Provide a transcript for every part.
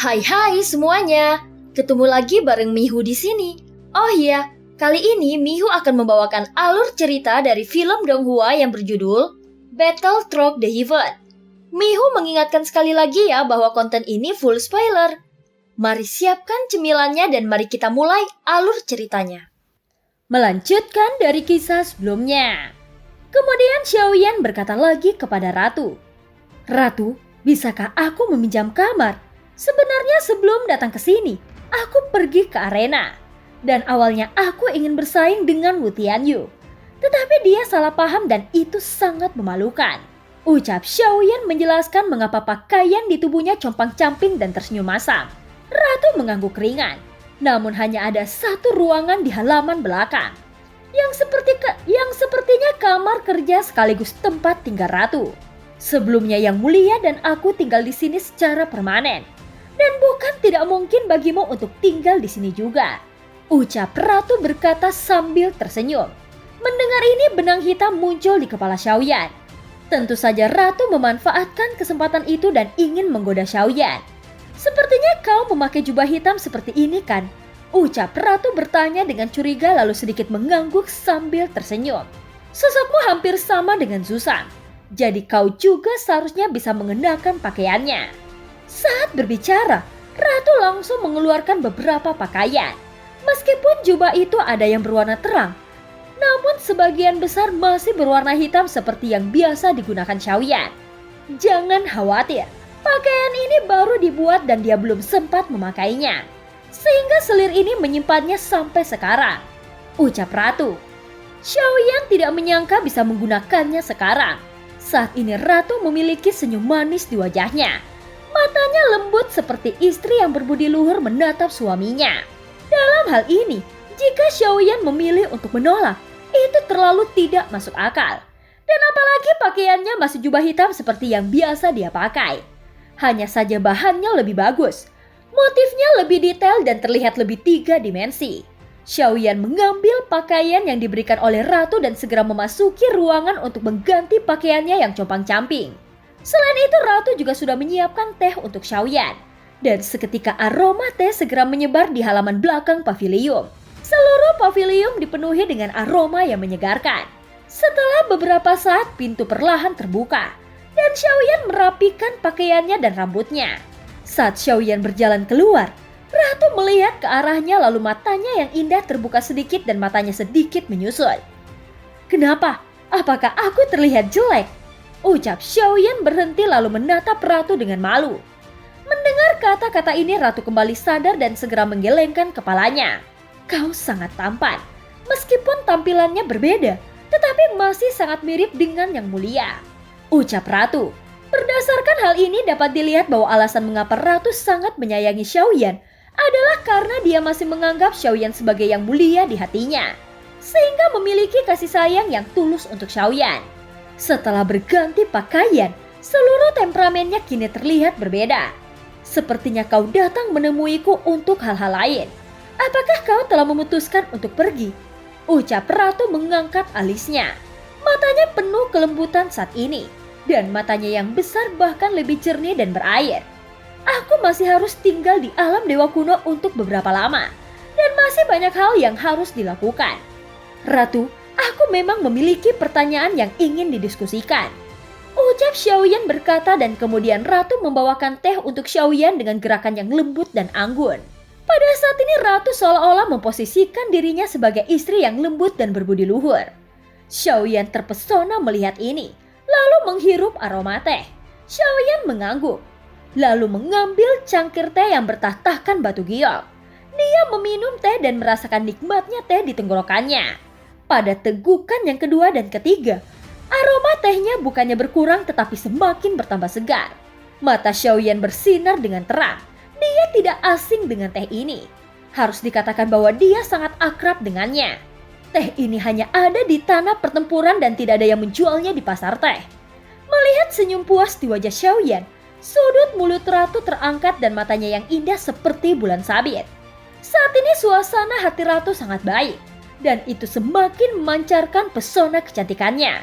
Hai semuanya, ketemu lagi bareng Mihu di sini. Oh iya, kali ini Mihu akan membawakan alur cerita dari film Donghua yang berjudul Battle Through the Heaven. Mihu mengingatkan sekali lagi ya bahwa konten ini full spoiler. Mari siapkan cemilannya dan mari kita mulai alur ceritanya. Melanjutkan dari kisah sebelumnya. Kemudian Xiaoyan berkata lagi kepada Ratu, "Ratu, bisakah aku meminjam kamar? Sebenarnya sebelum datang ke sini, aku pergi ke arena. Dan awalnya aku ingin bersaing dengan Wu Tianyu. Tetapi dia salah paham dan itu sangat memalukan." Ucap Xiaoyan menjelaskan mengapa pakaian di tubuhnya compang-camping dan tersenyum masam. Ratu mengangguk ringan. Namun hanya ada satu ruangan di halaman belakang. Yang sepertinya kamar kerja sekaligus tempat tinggal Ratu. "Sebelumnya Yang Mulia dan aku tinggal di sini secara permanen. Dan bukan tidak mungkin bagimu untuk tinggal di sini juga," ucap Ratu berkata sambil tersenyum. Mendengar ini benang hitam muncul di kepala Xiaoyan. Tentu saja Ratu memanfaatkan kesempatan itu dan ingin menggoda Xiaoyan. "Sepertinya kau memakai jubah hitam seperti ini kan?" ucap Ratu bertanya dengan curiga lalu sedikit mengangguk sambil tersenyum. "Sosokmu hampir sama dengan Zuzan. Jadi kau juga seharusnya bisa mengenakan pakaiannya." Saat berbicara, Ratu langsung mengeluarkan beberapa pakaian. Meskipun jubah itu ada yang berwarna terang, namun sebagian besar masih berwarna hitam seperti yang biasa digunakan Xiaoyan. "Jangan khawatir, pakaian ini baru dibuat dan dia belum sempat memakainya. Sehingga selir ini menyimpannya sampai sekarang," ucap Ratu. Xiaoyan tidak menyangka bisa menggunakannya sekarang. Saat ini Ratu memiliki senyum manis di wajahnya. Matanya lembut seperti istri yang berbudi luhur menatap suaminya. Dalam hal ini, jika Xiaoyan memilih untuk menolak, itu terlalu tidak masuk akal. Dan apalagi pakaiannya masih jubah hitam seperti yang biasa dia pakai. Hanya saja bahannya lebih bagus. Motifnya lebih detail dan terlihat lebih 3 dimensi. Xiaoyan mengambil pakaian yang diberikan oleh Ratu dan segera memasuki ruangan untuk mengganti pakaiannya yang compang-camping. Selain itu, Ratu juga sudah menyiapkan teh untuk Xiaoyan. Dan seketika aroma teh segera menyebar di halaman belakang pavilium. Seluruh pavilium dipenuhi dengan aroma yang menyegarkan. Setelah beberapa saat, pintu perlahan terbuka. Dan Xiaoyan merapikan pakaiannya dan rambutnya. Saat Xiaoyan berjalan keluar, Ratu melihat ke arahnya lalu matanya yang indah terbuka sedikit dan matanya sedikit menyusut. "Kenapa? Apakah aku terlihat jelek?" ucap Xiaoyan berhenti lalu menatap Ratu dengan malu. Mendengar kata-kata ini, Ratu kembali sadar dan segera menggelengkan kepalanya. "Kau sangat tampan. Meskipun tampilannya berbeda, tetapi masih sangat mirip dengan Yang Mulia," ucap Ratu. Berdasarkan hal ini dapat dilihat bahwa alasan mengapa Ratu sangat menyayangi Xiaoyan adalah karena dia masih menganggap Xiaoyan sebagai Yang Mulia di hatinya. Sehingga memiliki kasih sayang yang tulus untuk Xiaoyan. Setelah berganti pakaian, seluruh temperamennya kini terlihat berbeda. "Sepertinya kau datang menemuiku untuk hal-hal lain. Apakah kau telah memutuskan untuk pergi?" ucap Ratu mengangkat alisnya. Matanya penuh kelembutan saat ini. Dan matanya yang besar bahkan lebih jernih dan berair. "Aku masih harus tinggal di alam dewa kuno untuk beberapa lama. Dan masih banyak hal yang harus dilakukan. Ratu, aku memang memiliki pertanyaan yang ingin didiskusikan," ucap Xiaoyan berkata dan kemudian Ratu membawakan teh untuk Xiaoyan dengan gerakan yang lembut dan anggun. Pada saat ini Ratu seolah-olah memposisikan dirinya sebagai istri yang lembut dan berbudi luhur. Xiaoyan terpesona melihat ini, lalu menghirup aroma teh. Xiaoyan mengangguk, lalu mengambil cangkir teh yang bertahtahkan batu giok. Dia meminum teh dan merasakan nikmatnya teh di tenggorokannya. Pada tegukan yang kedua dan ketiga, aroma tehnya bukannya berkurang tetapi semakin bertambah segar. Mata Xiaoyan bersinar dengan terang. Dia tidak asing dengan teh ini. Harus dikatakan bahwa dia sangat akrab dengannya. Teh ini hanya ada di tanah pertempuran dan tidak ada yang menjualnya di pasar teh. Melihat senyum puas di wajah Xiaoyan, sudut mulut Ratu terangkat dan matanya yang indah seperti bulan sabit. Saat ini suasana hati Ratu sangat baik. Dan itu semakin memancarkan pesona kecantikannya.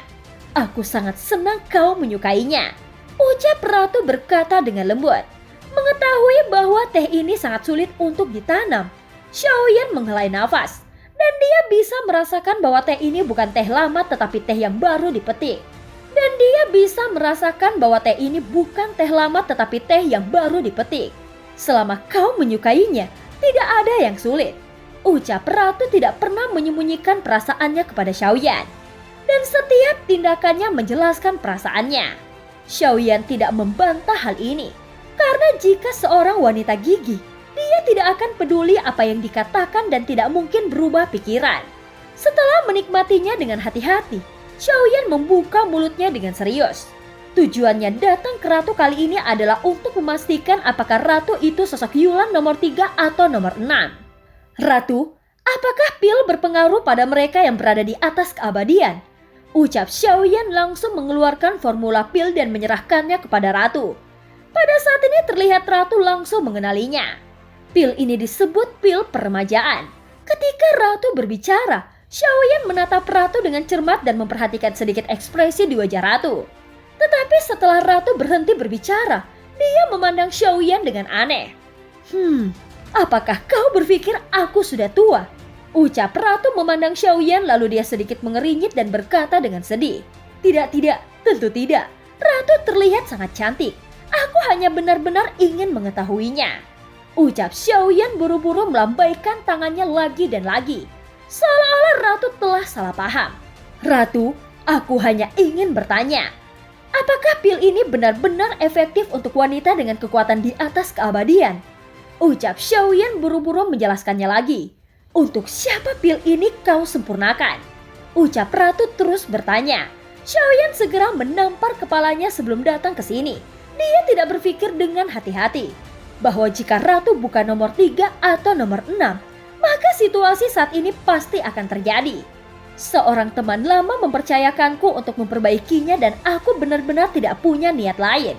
"Aku sangat senang kau menyukainya," ucap Ratu berkata dengan lembut. Mengetahui bahwa teh ini sangat sulit untuk ditanam, Xiaoyan menghela nafas. Dan dia bisa merasakan bahwa teh ini bukan teh lama tetapi teh yang baru dipetik. Dan dia bisa merasakan bahwa teh ini bukan teh lama tetapi teh yang baru dipetik. Selama kau menyukainya, tidak ada yang sulit. Ucap ratu tidak pernah menyembunyikan perasaannya kepada Xiaoyan. Dan setiap tindakannya menjelaskan perasaannya. Xiaoyan tidak membantah hal ini. Karena jika seorang wanita gigih, dia tidak akan peduli apa yang dikatakan dan tidak mungkin berubah pikiran. Setelah menikmatinya dengan hati-hati, Xiaoyan membuka mulutnya dengan serius. Tujuannya datang ke ratu kali ini adalah untuk memastikan apakah ratu itu sosok Yulan nomor 3 atau nomor 6. Ratu, apakah pil berpengaruh pada mereka yang berada di atas keabadian? Ucap Xiaoyan langsung mengeluarkan formula pil dan menyerahkannya kepada ratu. Pada saat ini terlihat ratu langsung mengenalinya. Pil ini disebut pil peremajaan. Ketika ratu berbicara, Xiaoyan menatap ratu dengan cermat dan memperhatikan sedikit ekspresi di wajah ratu. Tetapi setelah ratu berhenti berbicara, dia memandang Xiaoyan dengan aneh. Apakah kau berpikir aku sudah tua? Ucap ratu memandang Xiaoyan lalu dia sedikit mengeringit dan berkata dengan sedih. Tidak, tentu tidak. Ratu terlihat sangat cantik. Aku hanya benar-benar ingin mengetahuinya. Ucap Xiaoyan buru-buru melambaikan tangannya lagi dan lagi. Seolah-olah ratu telah salah paham. Ratu, aku hanya ingin bertanya. Apakah pil ini benar-benar efektif untuk wanita dengan kekuatan di atas keabadian? Ucap Xiaoyan buru-buru menjelaskannya lagi. Untuk siapa pil ini kau sempurnakan? Ucap ratu terus bertanya. Xiaoyan segera menampar kepalanya sebelum datang ke sini. Dia tidak berpikir dengan hati-hati bahwa jika ratu bukan nomor 3 atau nomor 6, maka situasi saat ini pasti akan terjadi. Seorang teman lama mempercayakanku untuk memperbaikinya dan aku benar-benar tidak punya niat lain.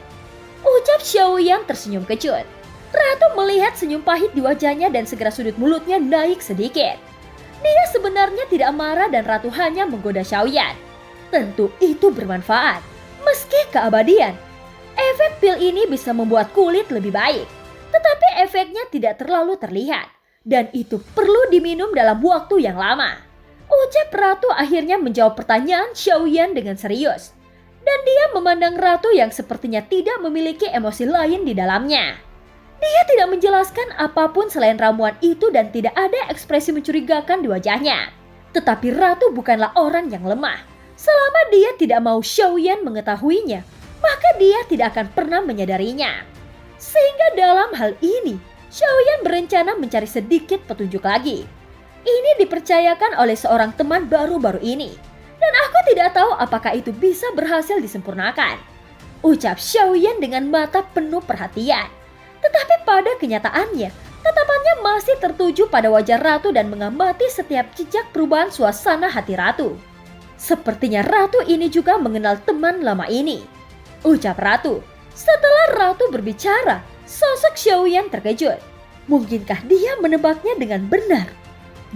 Ucap Xiaoyan tersenyum kecut. Ratu melihat senyum pahit di wajahnya dan segera sudut mulutnya naik sedikit. Dia sebenarnya tidak marah dan ratu hanya menggoda Xiaoyan. Tentu itu bermanfaat. Meski keabadian, efek pil ini bisa membuat kulit lebih baik. Tetapi efeknya tidak terlalu terlihat. Dan itu perlu diminum dalam waktu yang lama. Ucap ratu akhirnya menjawab pertanyaan Xiaoyan dengan serius. Dan dia memandang ratu yang sepertinya tidak memiliki emosi lain di dalamnya. Dia tidak menjelaskan apapun selain ramuan itu dan tidak ada ekspresi mencurigakan di wajahnya. Tetapi ratu bukanlah orang yang lemah. Selama dia tidak mau Xiaoyan mengetahuinya, maka dia tidak akan pernah menyadarinya. Sehingga dalam hal ini, Xiaoyan berencana mencari sedikit petunjuk lagi. Ini dipercayakan oleh seorang teman baru-baru ini. Dan aku tidak tahu apakah itu bisa berhasil disempurnakan. Ucap Xiaoyan dengan mata penuh perhatian. Tetapi pada kenyataannya, tatapannya masih tertuju pada wajah ratu dan mengamati setiap jejak perubahan suasana hati ratu. Sepertinya ratu ini juga mengenal teman lama ini. Ucap ratu. Setelah ratu berbicara, sosok Xiaoyan terkejut. Mungkinkah dia menebaknya dengan benar?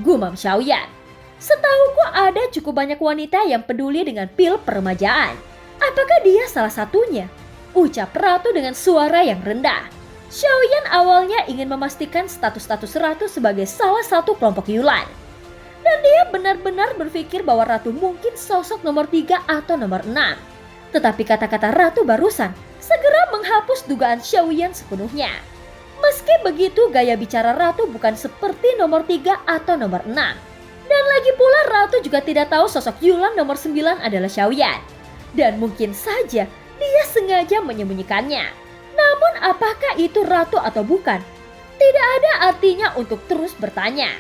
Gumam Xiaoyan. Setahuku ada cukup banyak wanita yang peduli dengan pil peremajaan. Apakah dia salah satunya? Ucap ratu dengan suara yang rendah. Xiaoyan awalnya ingin memastikan status-status ratu sebagai salah satu kelompok Yulan. Dan dia benar-benar berpikir bahwa ratu mungkin sosok nomor 3 atau nomor 6. Tetapi kata-kata ratu barusan segera menghapus dugaan Xiaoyan sepenuhnya. Meski begitu, gaya bicara ratu bukan seperti nomor 3 atau nomor 6. Dan lagi pula ratu juga tidak tahu sosok Yulan nomor 9 adalah Xiaoyan. Dan mungkin saja dia sengaja menyembunyikannya. Namun apakah itu ratu atau bukan? Tidak ada artinya untuk terus bertanya.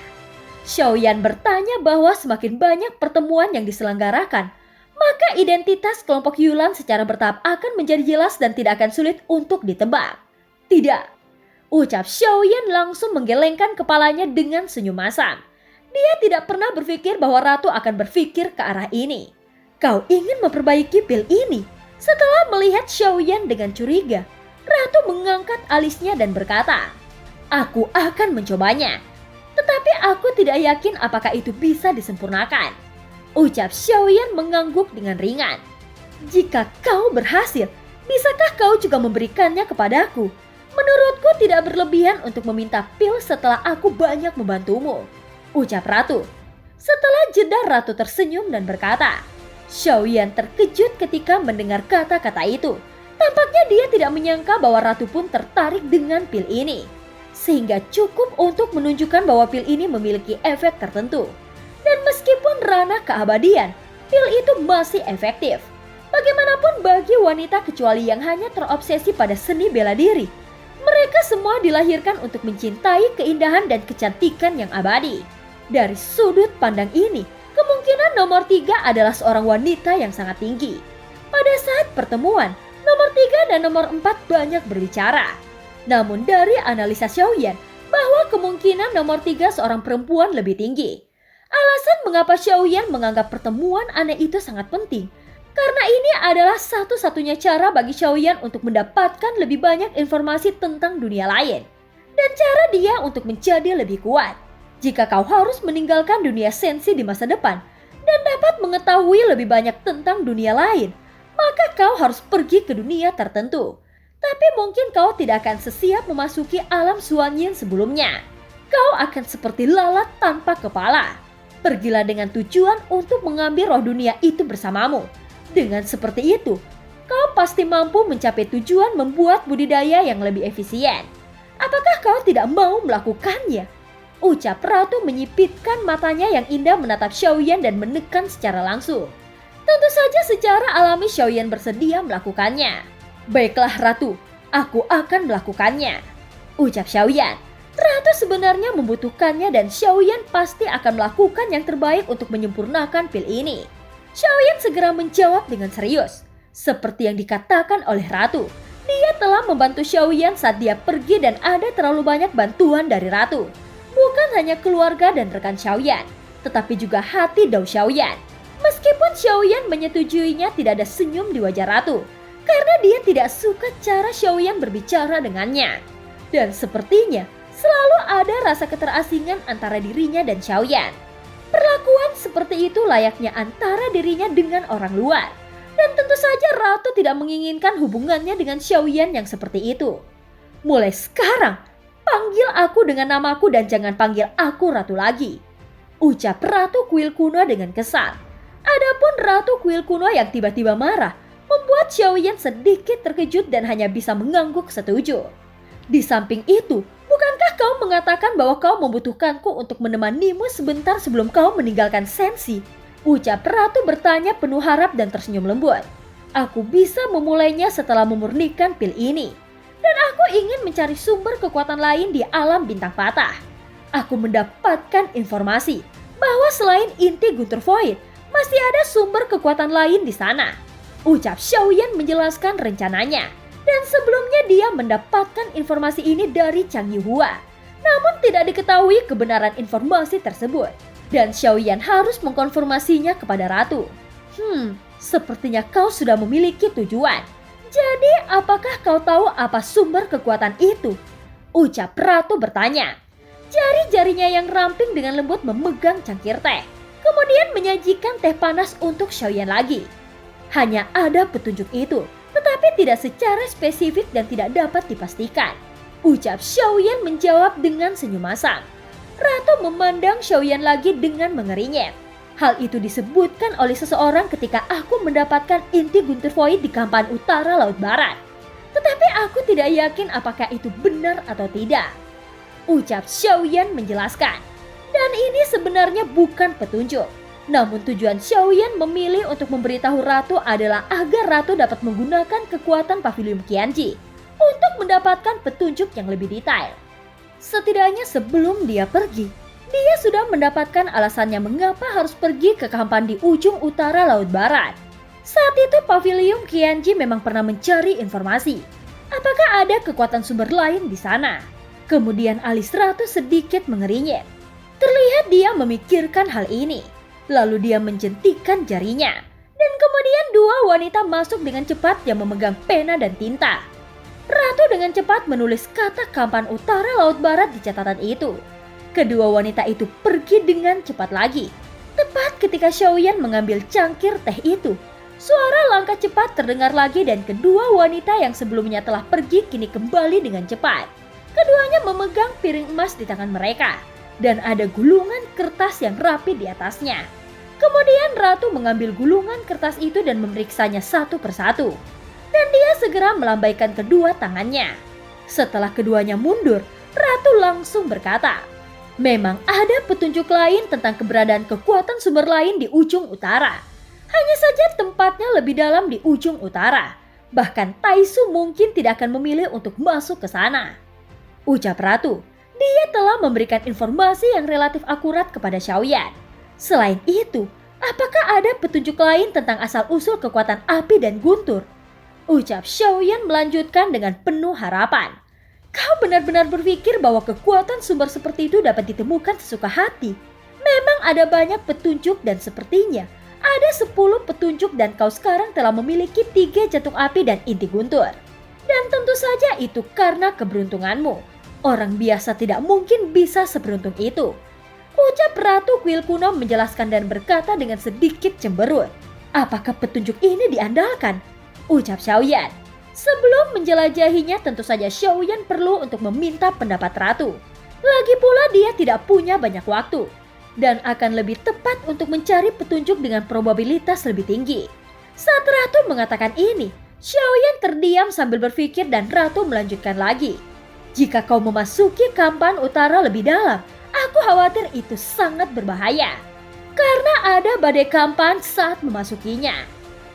Xiaoyan bertanya bahwa semakin banyak pertemuan yang diselenggarakan, maka identitas kelompok Yulan secara bertahap akan menjadi jelas dan tidak akan sulit untuk ditebak. Tidak. Ucap Xiaoyan langsung menggelengkan kepalanya dengan senyum masam. Dia tidak pernah berpikir bahwa ratu akan berpikir ke arah ini. Kau ingin memperbaiki pil ini? Setelah melihat Xiaoyan dengan curiga, ratu mengangkat alisnya dan berkata, aku akan mencobanya. Tetapi aku tidak yakin apakah itu bisa disempurnakan. Ucap Xiaoyan mengangguk dengan ringan. Jika kau berhasil, bisakah kau juga memberikannya kepadaku? Menurut tidak berlebihan untuk meminta pil setelah aku banyak membantumu, ucap Ratu. Setelah jeda, Ratu tersenyum dan berkata. Xiaoyan terkejut ketika mendengar kata-kata itu. Tampaknya dia tidak menyangka bahwa Ratu pun tertarik dengan pil ini. Sehingga cukup untuk menunjukkan bahwa pil ini memiliki efek tertentu. Dan meskipun ranah keabadian, pil itu masih efektif. Bagaimanapun bagi wanita kecuali yang hanya terobsesi pada seni bela diri, mereka semua dilahirkan untuk mencintai keindahan dan kecantikan yang abadi. Dari sudut pandang ini, kemungkinan nomor 3 adalah seorang wanita yang sangat tinggi. Pada saat pertemuan, nomor 3 dan nomor 4 banyak berbicara. Namun dari analisa Xiaoyan, bahwa kemungkinan nomor 3 seorang perempuan lebih tinggi. Alasan mengapa Xiaoyan menganggap pertemuan aneh itu sangat penting, karena ini adalah satu-satunya cara bagi Xiaoyan untuk mendapatkan lebih banyak informasi tentang dunia lain. Dan cara dia untuk menjadi lebih kuat. Jika kau harus meninggalkan dunia sensi di masa depan dan dapat mengetahui lebih banyak tentang dunia lain, maka kau harus pergi ke dunia tertentu. Tapi mungkin kau tidak akan sesiap memasuki alam Xuanyin sebelumnya. Kau akan seperti lalat tanpa kepala. Pergilah dengan tujuan untuk mengambil roh dunia itu bersamamu. Dengan seperti itu, kau pasti mampu mencapai tujuan membuat budidaya yang lebih efisien. Apakah kau tidak mau melakukannya? Ucap Ratu menyipitkan matanya yang indah menatap Xiaoyan dan menekan secara langsung. Tentu saja secara alami Xiaoyan bersedia melakukannya. Baiklah Ratu, aku akan melakukannya, ucap Xiaoyan. Ratu sebenarnya membutuhkannya dan Xiaoyan pasti akan melakukan yang terbaik untuk menyempurnakan pil ini. Xiaoyan segera menjawab dengan serius. Seperti yang dikatakan oleh Ratu, dia telah membantu Xiaoyan saat dia pergi dan ada terlalu banyak bantuan dari Ratu. Bukan hanya keluarga dan rekan Xiaoyan, tetapi juga hati Dao Xiaoyan. Meskipun Xiaoyan menyetujuinya, tidak ada senyum di wajah Ratu, karena dia tidak suka cara Xiaoyan berbicara dengannya. Dan sepertinya selalu ada rasa keterasingan antara dirinya dan Xiaoyan. Perlakuan seperti itu layaknya antara dirinya dengan orang luar. Dan tentu saja Ratu tidak menginginkan hubungannya dengan Xiaoyan yang seperti itu. Mulai sekarang, panggil aku dengan namaku dan jangan panggil aku Ratu lagi, ucap Ratu Kuil Kuno dengan kesal. Adapun Ratu Kuil Kuno yang tiba-tiba marah, membuat Xiaoyan sedikit terkejut dan hanya bisa mengangguk setuju. Di samping itu, bukankah kau mengatakan bahwa kau membutuhkanku untuk menemanimu sebentar sebelum kau meninggalkan Sensi? Ucap Ratu bertanya penuh harap dan tersenyum lembut. Aku bisa memulainya setelah memurnikan pil ini. Dan aku ingin mencari sumber kekuatan lain di alam bintang patah. Aku mendapatkan informasi bahwa selain inti Guntur Void, masih ada sumber kekuatan lain di sana. Ucap Xiaoyan menjelaskan rencananya. Dan sebelumnya dia mendapatkan informasi ini dari Chang Yuhua. Namun tidak diketahui kebenaran informasi tersebut. Dan Xiaoyan harus mengkonfirmasinya kepada Ratu. Sepertinya kau sudah memiliki tujuan. Jadi apakah kau tahu apa sumber kekuatan itu? Ucap Ratu bertanya. Jari-jarinya yang ramping dengan lembut memegang cangkir teh. Kemudian menyajikan teh panas untuk Xiaoyan lagi. Hanya ada petunjuk itu, tetapi tidak secara spesifik dan tidak dapat dipastikan. Ucap Xiaoyan menjawab dengan senyum masam. Ratu memandang Xiaoyan lagi dengan mengerinyet. Hal itu disebutkan oleh seseorang ketika aku mendapatkan inti Guntur Void di Kampahan Utara Laut Barat. Tetapi aku tidak yakin apakah itu benar atau tidak. Ucap Xiaoyan menjelaskan. Dan ini sebenarnya bukan petunjuk. Namun tujuan Xiaoyan memilih untuk memberitahu Ratu adalah agar Ratu dapat menggunakan kekuatan Pavilion Qianji untuk mendapatkan petunjuk yang lebih detail. Setidaknya sebelum dia pergi, dia sudah mendapatkan alasannya mengapa harus pergi ke Kampahan di ujung utara Laut Barat. Saat itu Pavilion Qianji memang pernah mencari informasi. Apakah ada kekuatan sumber lain di sana? Kemudian alis Ratu sedikit mengerinyet. Terlihat dia memikirkan hal ini. Lalu dia menjentikan jarinya. Dan kemudian dua wanita masuk dengan cepat yang memegang pena dan tinta. Ratu dengan cepat menulis kata Kampahan Utara Laut Barat di catatan itu. Kedua wanita itu pergi dengan cepat lagi. Tepat ketika Xiaoyan mengambil cangkir teh itu, suara langkah cepat terdengar lagi dan kedua wanita yang sebelumnya telah pergi kini kembali dengan cepat. Keduanya memegang piring emas di tangan mereka dan ada gulungan kertas yang rapi di atasnya. Kemudian Ratu mengambil gulungan kertas itu dan memeriksanya satu persatu. Dan dia segera melambaikan kedua tangannya. Setelah keduanya mundur, Ratu langsung berkata, memang ada petunjuk lain tentang keberadaan kekuatan sumber lain di ujung utara. Hanya saja tempatnya lebih dalam di ujung utara. Bahkan Taisu mungkin tidak akan memilih untuk masuk ke sana. Ucap Ratu, dia telah memberikan informasi yang relatif akurat kepada Xiaoyan. Selain itu, apakah ada petunjuk lain tentang asal-usul kekuatan api dan guntur? Ucap Xiaoyan melanjutkan dengan penuh harapan. Kau benar-benar berpikir bahwa kekuatan sumber seperti itu dapat ditemukan sesuka hati? Memang ada banyak petunjuk dan sepertinya ada 10 petunjuk dan kau sekarang telah memiliki 3 jantung api dan inti guntur. Dan tentu saja itu karena keberuntunganmu. Orang biasa tidak mungkin bisa seberuntung itu. Ucap Ratu Kuil Kuno menjelaskan dan berkata dengan sedikit cemberut. Apakah petunjuk ini diandalkan? Ucap Xiaoyan. Sebelum menjelajahinya tentu saja Xiaoyan perlu untuk meminta pendapat Ratu. Lagi pula dia tidak punya banyak waktu. Dan akan lebih tepat untuk mencari petunjuk dengan probabilitas lebih tinggi. Saat Ratu mengatakan ini, Xiaoyan terdiam sambil berpikir dan Ratu melanjutkan lagi. Jika kau memasuki Kampan Utara lebih dalam, aku khawatir itu sangat berbahaya. Karena ada badai Kampan saat memasukinya.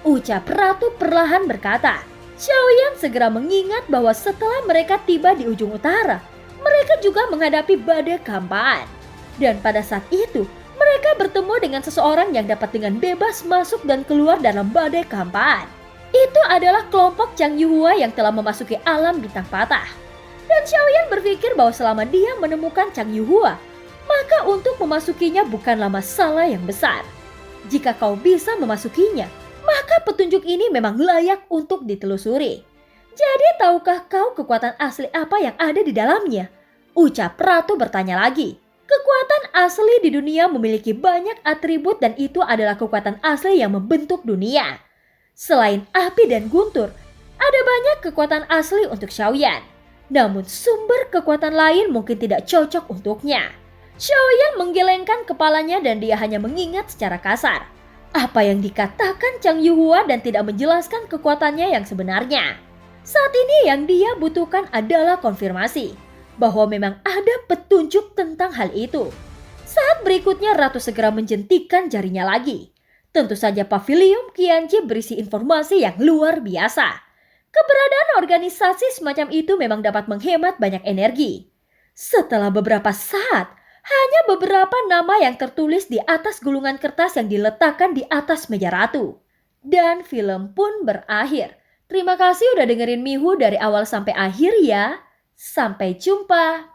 Ucap Ratu perlahan berkata. Xiaoyan segera mengingat bahwa setelah mereka tiba di ujung utara, mereka juga menghadapi badai Kampan. Dan pada saat itu, mereka bertemu dengan seseorang yang dapat dengan bebas masuk dan keluar dalam badai Kampan. Itu adalah kelompok Chang Yuhua yang telah memasuki alam bintang patah. Dan Xiaoyan berpikir bahwa selama dia menemukan Chang Yuhua, maka untuk memasukinya bukanlah masalah yang besar. Jika kau bisa memasukinya, maka petunjuk ini memang layak untuk ditelusuri. Jadi tahukah kau kekuatan asli apa yang ada di dalamnya? Ucap Ratu bertanya lagi. Kekuatan asli di dunia memiliki banyak atribut dan itu adalah kekuatan asli yang membentuk dunia. Selain api dan guntur, ada banyak kekuatan asli untuk Xiaoyan. Namun sumber kekuatan lain mungkin tidak cocok untuknya. Xiaoyan menggelengkan kepalanya dan dia hanya mengingat secara kasar. Apa yang dikatakan Chang Yuhua dan tidak menjelaskan kekuatannya yang sebenarnya. Saat ini yang dia butuhkan adalah konfirmasi bahwa memang ada petunjuk tentang hal itu. Saat berikutnya Ratu segera menjentikan jarinya lagi. Tentu saja pavilion Qianji berisi informasi yang luar biasa. Keberadaan organisasi semacam itu memang dapat menghemat banyak energi. Setelah beberapa saat, hanya beberapa nama yang tertulis di atas gulungan kertas yang diletakkan di atas meja Ratu. Dan film pun berakhir. Terima kasih udah dengerin Mihu dari awal sampai akhir ya. Sampai jumpa.